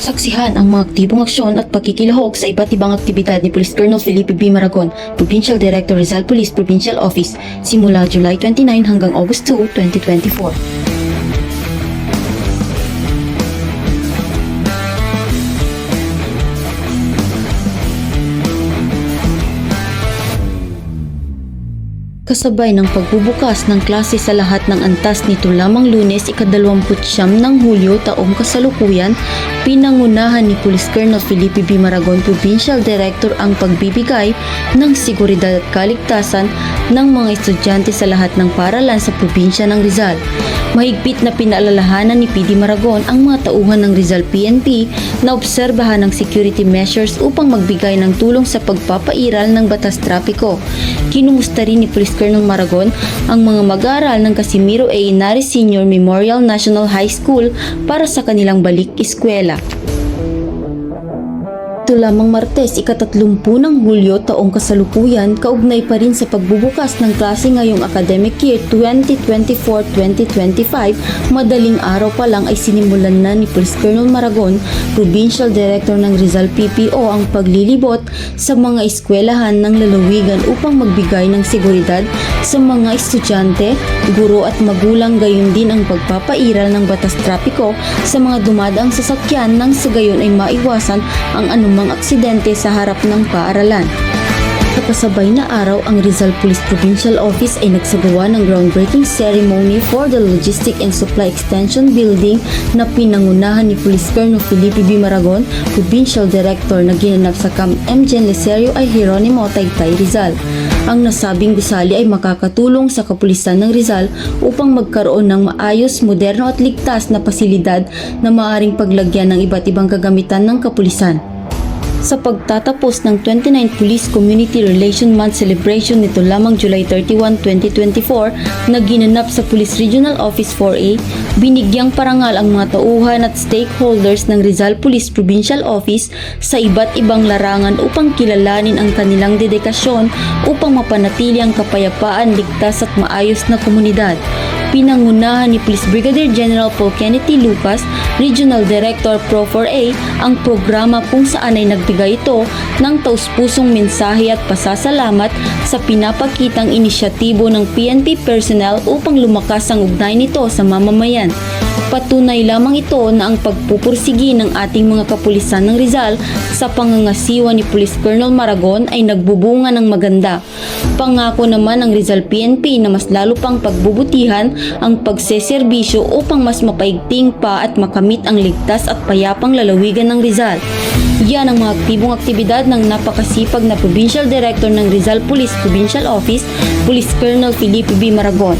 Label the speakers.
Speaker 1: Saksihan ang mga aktibong aksyon at pagkikilahok sa iba't ibang aktibidad ni Police Colonel Felipe B. Maragon, Provincial Director Rizal Police Provincial Office, simula July 29 hanggang August 2, 2024. Kasabay ng pagbubukas ng klase sa lahat ng antas nito lamang Lunes, ika-29 ng Hulyo taong kasalukuyan, pinangunahan ni Police Colonel Felipe B. Maragon, Provincial Director, ang pagbibigay ng seguridad at kaligtasan ng mga estudyante sa lahat ng paaralan sa probinsya ng Rizal. Mahigpit na pinaalalahanan ni PD Maragon ang mga tauhan ng Rizal PNP na obserbahan ang security measures upang magbigay ng tulong sa pagpapairal ng batas trapiko. Kinumusta rin ni Police Colonel Maragon ang mga mag-aaral ng Casimiro A. Inares Sr. Memorial National High School para sa kanilang balik eskwela. Ito lamang Martes, ika-30 ng Hulyo taong kasalukuyan, kaugnay pa rin sa pagbubukas ng klase ngayong academic year 2024-2025, madaling araw pa lang ay sinimulan na ni Police Colonel Maragon, Provincial Director ng Rizal PPO, ang paglilibot sa mga eskwelahan ng lalawigan upang magbigay ng seguridad sa mga estudyante, guro at magulang, gayon din ang pagpapairal ng batas trapiko sa mga dumadaang sasakyan nang sa gayon ay maiwasan ang anumang aksidente sa harap ng paaralan. Sa kasabay na araw, ang Rizal Police Provincial Office ay nagsagawa ng groundbreaking ceremony for the Logistic and Supply Extension Building na pinangunahan ni Police Colonel Felipe B. Maragon, Provincial Director, na ginanap sa Camp M. Gen. Licerio I. Jeronimo, Taytay, Rizal. Ang nasabing gusali ay makakatulong sa kapulisan ng Rizal upang magkaroon ng maayos, moderno at ligtas na pasilidad na maaaring paglagyan ng iba't ibang kagamitan ng kapulisan. Sa pagtatapos ng 29th Police Community Relation Month celebration nito lamang July 31, 2024 na ginanap sa Police Regional Office 4A, binigyang parangal ang mga tauhan at stakeholders ng Rizal Police Provincial Office sa iba't ibang larangan upang kilalanin ang kanilang dedikasyon upang mapanatili ang kapayapaan, ligtas at maayos na komunidad. Pinangunahan ni Police Brigadier General Paul Kennedy Lucas, Regional Director Pro 4A, ang programa kung saan ay nagbigay ito ng taus-pusong mensahe at pasasalamat sa pinapakitang inisyatibo ng PNP personnel upang lumakas ang ugnay nito sa mamamayan. Patunay lamang ito na ang pagpupursigi ng ating mga kapulisan ng Rizal sa pangangasiwa ni Police Colonel Maragon ay nagbubunga ng maganda. Pangako naman ng Rizal PNP na mas lalo pang pagbubutihan ang pagseserbisyo upang mas mapaigting pa at makamit ang ligtas at payapang lalawigan ng Rizal. Yan ang mga aktibong aktibidad ng napakasipag na Provincial Director ng Rizal Police Provincial Office, Police Colonel Felipe B. Maragon.